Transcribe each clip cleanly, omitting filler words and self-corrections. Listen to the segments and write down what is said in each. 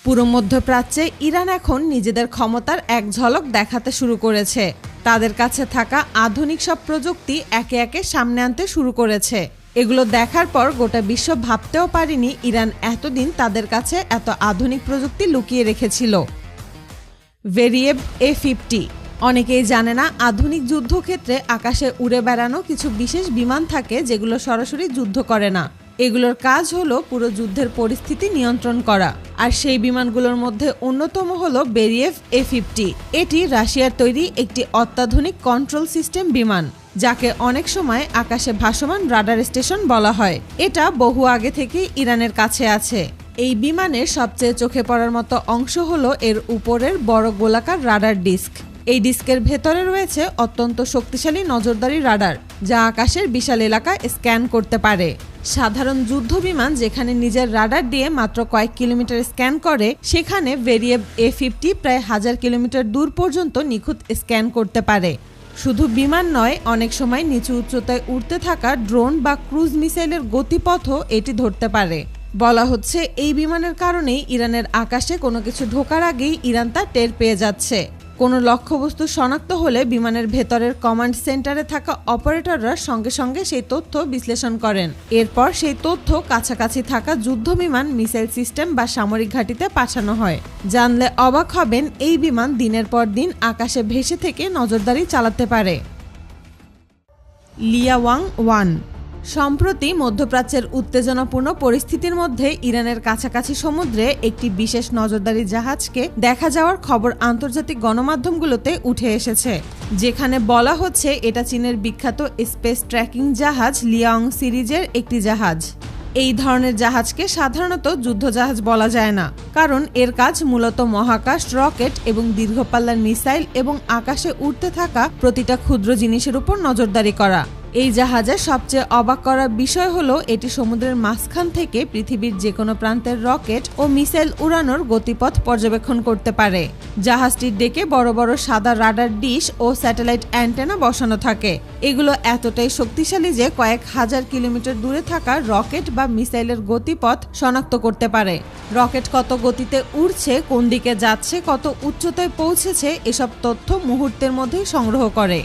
পুরো মধ্যপ্রাচ্যে ইরান এখন নিজেদের ক্ষমতার এক ঝলক দেখাতে শুরু করেছে। তাদের কাছে থাকা আধুনিক সব প্রযুক্তি একে একে সামনে আনতে শুরু করেছে। এগুলো দেখার পর গোটা বিশ্ব ভাবতেও পারেনি ইরান এতদিন তাদের কাছে এত আধুনিক প্রযুক্তি লুকিয়ে রেখেছিল। ভেরিয়েভ A-50। অনেকেই জানে না, আধুনিক যুদ্ধক্ষেত্রে আকাশে উড়ে বেড়ানো কিছু বিশেষ বিমান থাকে যেগুলো সরাসরি যুদ্ধ করে না। এগুলোর কাজ হলো পুরো যুদ্ধের পরিস্থিতি নিয়ন্ত্রণ করা। আর সেই বিমানগুলোর মধ্যে অন্যতম হলো ভেরিয়েভ A-50। এটি রাশিয়ার তৈরি একটি অত্যাধুনিক কন্ট্রোল সিস্টেম বিমান, যাকে অনেক সময় আকাশে ভাসমান রাডার স্টেশন বলা হয়। এটা বহু আগে থেকেই ইরানের কাছে আছে। এই বিমানের সবচেয়ে চোখে পড়ার মতো অংশ হলো এর উপরের বড় গোলাকার রাডার ডিস্ক। এই ডিস্কের ভেতরে রয়েছে অত্যন্ত শক্তিশালী নজরদারি রাডার, যা আকাশের বিশাল এলাকা স্ক্যান করতে পারে। সাধারণ যুদ্ধ বিমান যেখানে নিজের রাডার দিয়ে মাত্র কয়েক কিলোমিটার স্ক্যান করে, সেখানে ভেরিয়েভ A-50 প্রায় 1000 কিলোমিটার দূর পর্যন্ত নিখুঁত স্ক্যান করতে পারে। শুধু বিমান নয়, অনেক সময় নিচু উচ্চতায় উড়তে থাকা ড্রোন বা ক্রুজ মিসাইলের গতিপথও এটি ধরতে পারে। বলা হচ্ছে এই বিমানের কারণেই ইরানের আকাশে কোনো কিছু ঢোকার আগেই ইরান তা টের পেয়ে যাচ্ছে। কোনো লক্ষ্যবস্তু শনাক্ত হলে বিমানের ভেতরের কমান্ড সেন্টারে থাকা অপারেটররা সঙ্গে সঙ্গে সেই তথ্য বিশ্লেষণ করেন। এরপর সেই তথ্য কাছাকাছি থাকা যুদ্ধ বিমান, মিসাইল সিস্টেম বা সামরিক ঘাঁটিতে পাঠানো হয়। জানলে অবাক হবেন, এই বিমান দিনের পর দিন আকাশে ভেসে থেকে নজরদারি চালাতে পারে। লিয়াওয়াং-1। সম্প্রতি মধ্যপ্রাচ্যের উত্তেজনাপূর্ণ পরিস্থিতির মধ্যে ইরানের কাছাকাছি সমুদ্রে একটি বিশেষ নজরদারি জাহাজকে দেখা যাওয়ার খবর আন্তর্জাতিক গণমাধ্যমগুলোতে উঠে এসেছে, যেখানে বলা হচ্ছে এটা চীনের বিখ্যাত স্পেস ট্র্যাকিং জাহাজ লিয়াওয়াং সিরিজের একটি জাহাজ। এই ধরনের জাহাজকে সাধারণত যুদ্ধজাহাজ বলা যায় না, কারণ এর কাজ মূলত মহাকাশ, রকেট এবং দীর্ঘপাল্লার মিসাইল এবং আকাশে উড়তে থাকা প্রতিটা ক্ষুদ্র জিনিসের উপর নজরদারি করা। এই জাহাজের সবচেয়ে অবাক করার বিষয় হলো এটি সমুদ্রের মাঝখান থেকে পৃথিবীর যে কোনো প্রান্তের রকেট ও মিসাইল উড়ানোর গতিপথ পর্যবেক্ষণ করতে পারে। জাহাজটির ডেকে বড় বড় সাদা রাডার ডিশ ও স্যাটেলাইট অ্যান্টেনা বসানো থাকে। এগুলো এতটাই শক্তিশালী যে কয়েক হাজার কিলোমিটার দূরে থাকা রকেট বা মিসাইলের গতিপথ শনাক্ত করতে পারে। রকেট কত গতিতে উড়ছে, কোন দিকে যাচ্ছে, কত উচ্চতায় পৌঁছেছে, এসব তথ্য মুহূর্তের মধ্যেই সংগ্রহ করে।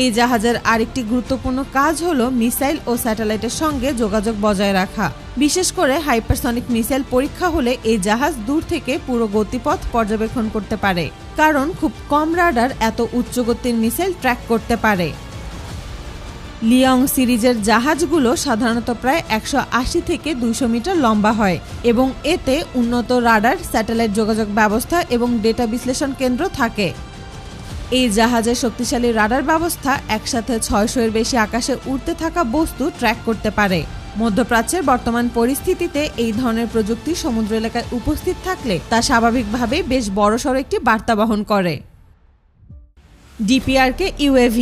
এই জাহাজের আরেকটি গুরুত্বপূর্ণ কাজ হলো মিসাইল ও স্যাটেলাইটের সঙ্গে যোগাযোগ বজায় রাখা। বিশেষ করে হাইপারসনিক মিসাইল পরীক্ষা হলে এই জাহাজ দূর থেকে পুরো গতিপথ পর্যবেক্ষণ করতে পারে, কারণ খুব কম রাডার এত উচ্চ গতির মিসাইল ট্র্যাক করতে পারে। লিয়াওয়াং সিরিজের জাহাজগুলো সাধারণত প্রায় 180 থেকে 200 মিটার লম্বা হয় এবং এতে উন্নত রাডার, স্যাটেলাইট যোগাযোগ ব্যবস্থা এবং ডেটা বিশ্লেষণ কেন্দ্র থাকে। এই জাহাজের শক্তিশালী রাডার ব্যবস্থা একসাথে 600-এর বেশি আকাশে উড়তে থাকা বস্তু ট্র্যাক করতে পারে। মধ্যপ্রাচ্যের বর্তমান পরিস্থিতিতে এই ধরনের প্রযুক্তি সমুদ্র এলাকায় উপস্থিত থাকলে তা স্বাভাবিকভাবেই বেশ বড়সড় একটি বার্তা বহন করে। DPRK UAV।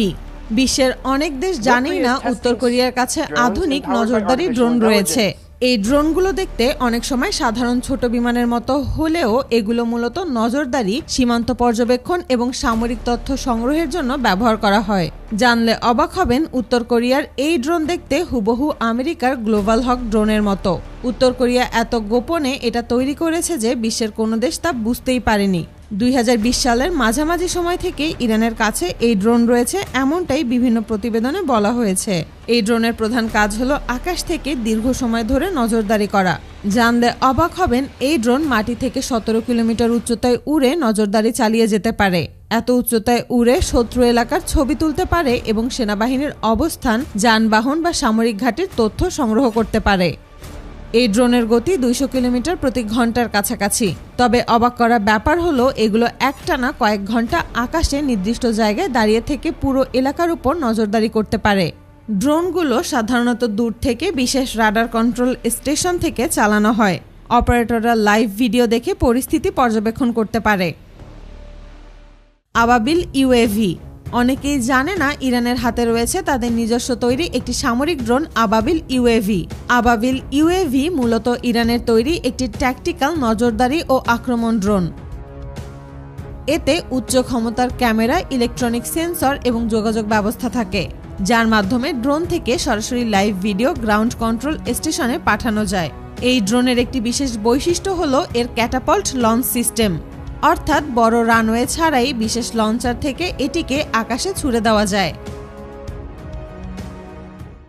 বিশ্বের অনেক দেশ জানেই না উত্তর কোরিয়ার কাছে আধুনিক নজরদারি ড্রোন রয়েছে। এই ড্রোনগুলো দেখতে অনেক সময় সাধারণ ছোট বিমানের মতো হলেও এগুলো মূলত নজরদারি, সীমান্ত পর্যবেক্ষণ এবং সামরিক তথ্য সংগ্রহের জন্য ব্যবহার করা হয়। জানলে অবাক হবেন, উত্তর কোরিয়ার এই ড্রোন দেখতে হুবহু আমেরিকার গ্লোবাল হক ড্রোনের মতো। উত্তর কোরিয়া এত গোপনে এটা তৈরি করেছে যে বিশ্বের কোনো দেশ তা বুঝতেই পারেনি। 2020 সালের মাঝামাঝি সময় থেকে ইরানের কাছে এই ড্রোন রয়েছে, এমনটাই বিভিন্ন প্রতিবেদনে বলা হয়েছে। এই ড্রোনের প্রধান কাজ হলো আকাশ থেকে দীর্ঘ সময় ধরে নজরদারি করা। জানলে অবাক হবেন, এই ড্রোন মাটি থেকে 17 কিলোমিটার উচ্চতায় উড়ে নজরদারি চালিয়ে যেতে পারে। এত উচ্চতায় উড়ে শত্রু এলাকার ছবি তুলতে পারে এবং সেনাবাহিনীর অবস্থান, যানবাহন বা সামরিক ঘাঁটির তথ্য সংগ্রহ করতে পারে। এই ড্রোনের গতি 200 কিলোমিটার প্রতি ঘন্টার কাছাকাছি। তবে অবাক করা ব্যাপার হলো এগুলো একটানা কয়েক ঘন্টা আকাশে নির্দিষ্ট জায়গায় দাঁড়িয়ে থেকে পুরো এলাকার উপর নজরদারি করতে পারে। ড্রোনগুলো সাধারণত দূর থেকে বিশেষ রাডার কন্ট্রোল স্টেশন থেকে চালানো হয়। অপারেটররা লাইভ ভিডিও দেখে পরিস্থিতি পর্যবেক্ষণ করতে পারে। আবাবিল UAV। অনেকেই জানে না ইরানের হাতে রয়েছে তাদের নিজস্ব তৈরি একটি সামরিক ড্রোন আবাবিল UAV। আবাবিল UAV মূলত ইরানের তৈরি একটি ট্যাকটিক্যাল নজরদারি ও আক্রমণ ড্রোন। এতে উচ্চ ক্ষমতার ক্যামেরা, ইলেকট্রনিক সেন্সর এবং যোগাযোগ ব্যবস্থা থাকে, যার মাধ্যমে ড্রোন থেকে সরাসরি লাইভ ভিডিও গ্রাউন্ড কন্ট্রোল স্টেশনে পাঠানো যায়। এই ড্রোনের একটি বিশেষ বৈশিষ্ট্য হলো এর ক্যাটাপল্ট লঞ্চ সিস্টেম, অর্থাৎ বড় রানওয়ে ছাড়াই বিশেষ লঞ্চার থেকে এটিকে আকাশে ছুড়ে দেওয়া যায়।